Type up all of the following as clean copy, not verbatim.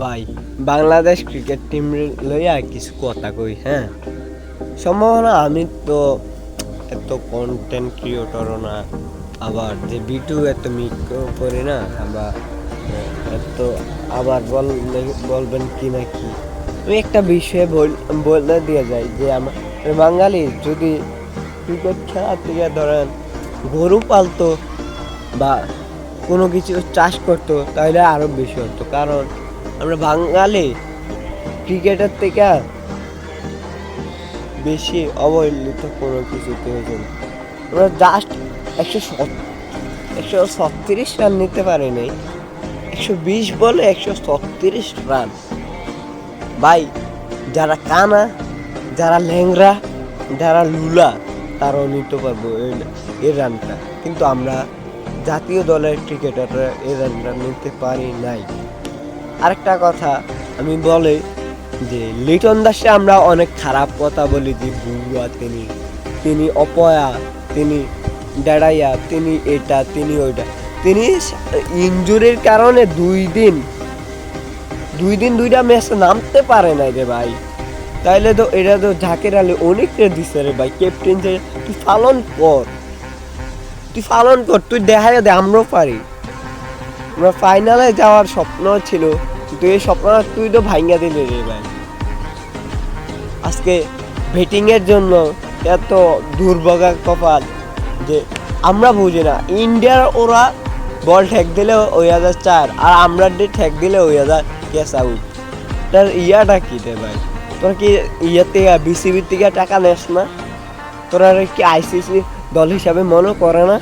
ভাই Bangladesh cricket team লইয়া কিছু কথা কই। হ্যাঁ, সম্ভাবনা আমি তো এত কন্টেন্ট ক্রিয়েটরও না, আবার যে ভিডিও এত মিটও করি না, আবার এত আবার বলবেন কি না কি। আমি একটা বিষয়ে বলে দিয়ে যাই যে আমার বাঙালি যদি ক্রিকেট খেলা থেকে ধরেন গরু পালতো বা কোনো কিছু চাষ করতো তাহলে আরও বেশি হতো। কারণ আমরা বাঙালি ক্রিকেটের থেকে বেশি অবহেলিত কোনো কিছুতে হয়েছে না। আমরা জাস্ট 136 রান নিতে পারি নাই, 120 বলে 136 রান। ভাই, যারা কানা, যারা ল্যাংরা, যারা লুলা, তারাও নিতে পারবো এই রানটা, কিন্তু আমরা জাতীয় দলের ক্রিকেটাররা এই রানটা নিতে পারি নাই। আরেকটা কথা আমি বলি যে লিটন দাসে আমরা অনেক খারাপ কথা বলি যে বুয়া, তিনি অপয়া, তিনি ডেড়াইয়া, তিনি এটা, তিনি ওইটা। তিনি ইনজুরির কারণে দুই দিন দুইটা ম্যাচ নামতে পারে না রে ভাই। তাইলে তো এটা তো জাকের আলী অনেকটা দিছে রে ভাই। ক্যাপ্টেন যে তুই পালন কর, তুই দেখাই দে আমরাও পারি। আমরা ফাইনালে যাওয়ার স্বপ্ন ছিল, কিন্তু এই স্বপ্ন তুই তো ভাঙ্গা দিলি রে ভাই। আজকে ব্যাটিং এর জন্য এত দুর্ভাগা কপাল যে আমরা বুঝি না। ইন্ডিয়ার ওরা বল ঠেক দিলে ওই 4 আর আমরা ঠেক দিলে ওই ক্যাচ আউট। তার ইয়াটা কি রে ভাই? তোরা কি ইয়ার থেকে বিসিবির থেকে টাকা নেস না? তোরা কি আইসিসি দল হিসাবে মনে করে না?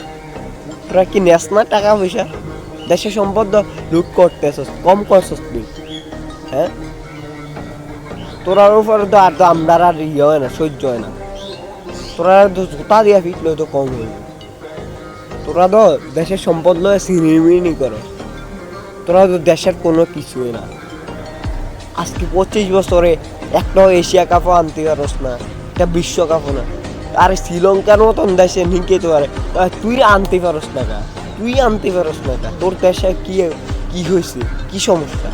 তোরা কি নেস না টাকা পয়সা? দেশের সম্পদ লুট করতেছস, কম করছস তুই। হ্যাঁ, তোরার উপরে তো আর তো আমরা আর ইয়ে হয় না, সহ্য হয় না। তোরা তো জোতা দিয়া ফিটলে তো কম হইবে। তোরা তো দেশের সম্পদ লয়ে সিনিমিনি করো। তোরা তো দেশের কোনো কিছুই না। আজকে 25 বছরে একটাও এশিয়া কাপও আনতে পারস না, একটা বিশ্বকাপও না। আর শ্রীলঙ্কার মতন দেশে নিকেতে পারে, তুই আনতে পারস না কা? তোর দেশে কি হয়েছে, কি সমস্যা?